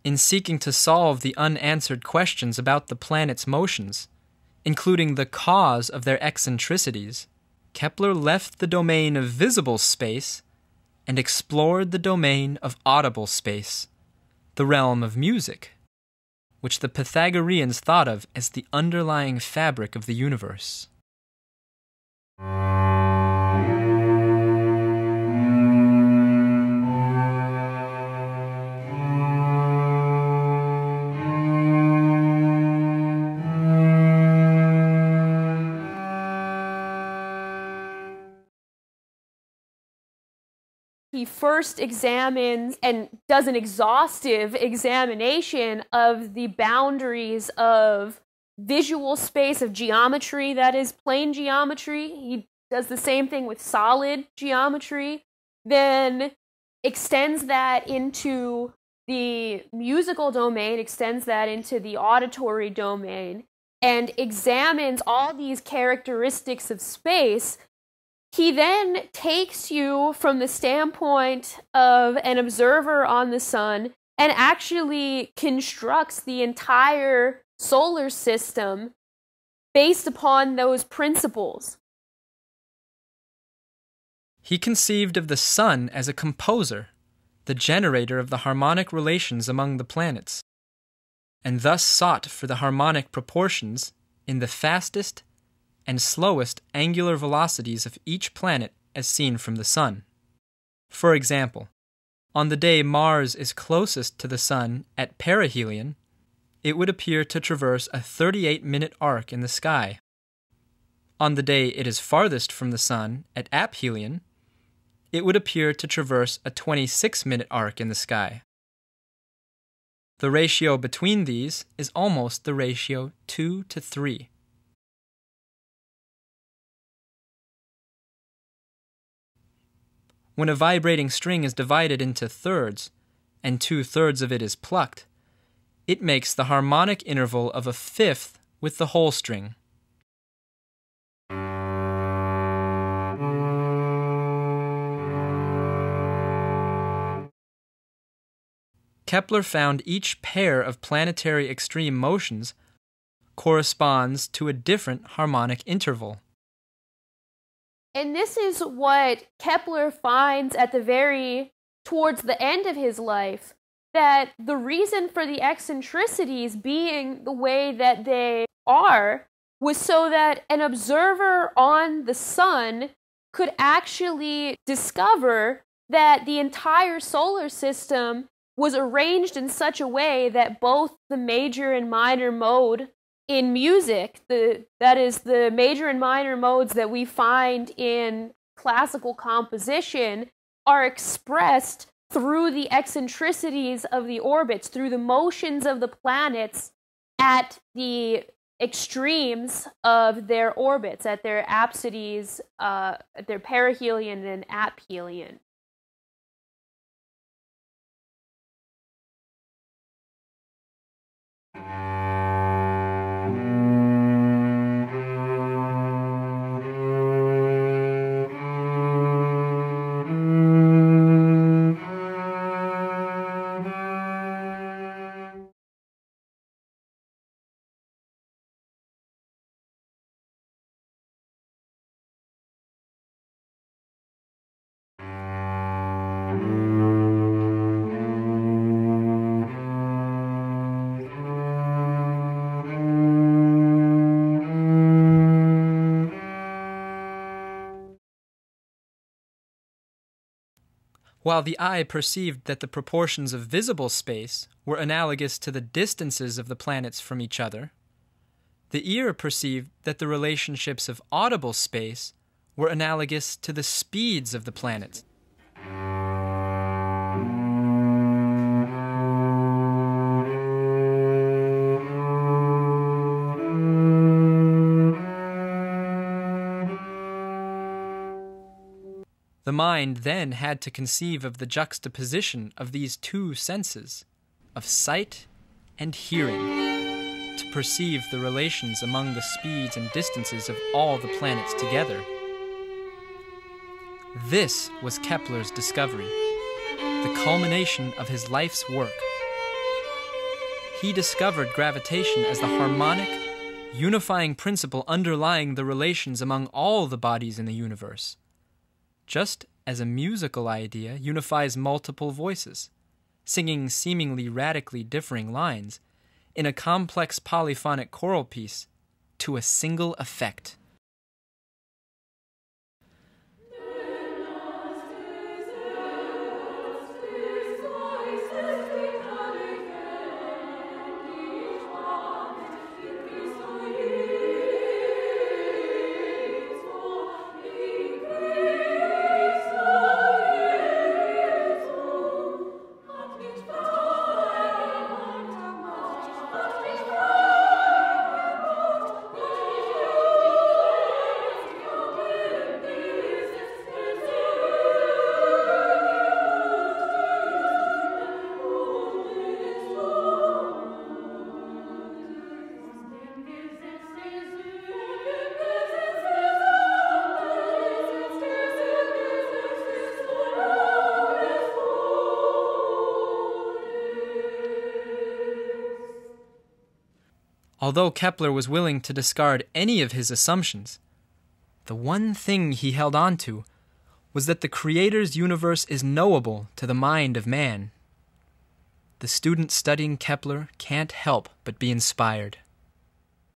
In seeking to solve the unanswered questions about the planet's motions, including the cause of their eccentricities, Kepler left the domain of visible space and explored the domain of audible space, the realm of music, which the Pythagoreans thought of as the underlying fabric of the universe. He first examines and does an exhaustive examination of the boundaries of visual space, of geometry, that is plane geometry. He does the same thing with solid geometry, then extends that into the musical domain, extends that into the auditory domain, and examines all these characteristics of space. He then takes you from the standpoint of an observer on the sun and actually constructs the entire solar system based upon those principles. He conceived of the sun as a composer, the generator of the harmonic relations among the planets, and thus sought for the harmonic proportions in the fastest and slowest angular velocities of each planet as seen from the sun. For example, on the day Mars is closest to the sun at perihelion, it would appear to traverse a 38-minute arc in the sky. On the day it is farthest from the sun at aphelion, it would appear to traverse a 26-minute arc in the sky. The ratio between these is almost the ratio 2:3. When a vibrating string is divided into thirds, and 2/3 of it is plucked, it makes the harmonic interval of a fifth with the whole string. Kepler found each pair of planetary extreme motions corresponds to a different harmonic interval. And this is what Kepler finds towards the end of his life, that the reason for the eccentricities being the way that they are was so that an observer on the sun could actually discover that the entire solar system was arranged in such a way that both the major and minor mode in music, that is the major and minor modes that we find in classical composition, are expressed through the eccentricities of the orbits, through the motions of the planets at the extremes of their orbits, at their apsides, at their perihelion and aphelion. While the eye perceived that the proportions of visible space were analogous to the distances of the planets from each other, the ear perceived that the relationships of audible space were analogous to the speeds of the planets. The mind then had to conceive of the juxtaposition of these two senses, of sight and hearing, to perceive the relations among the speeds and distances of all the planets together. This was Kepler's discovery, the culmination of his life's work. he discovered gravitation as the harmonic, unifying principle underlying the relations among all the bodies in the universe, just as a musical idea unifies multiple voices, singing seemingly radically differing lines, in a complex polyphonic choral piece to a single effect. Although Kepler was willing to discard any of his assumptions, the one thing he held on to was that the Creator's universe is knowable to the mind of man. The student studying Kepler can't help but be inspired.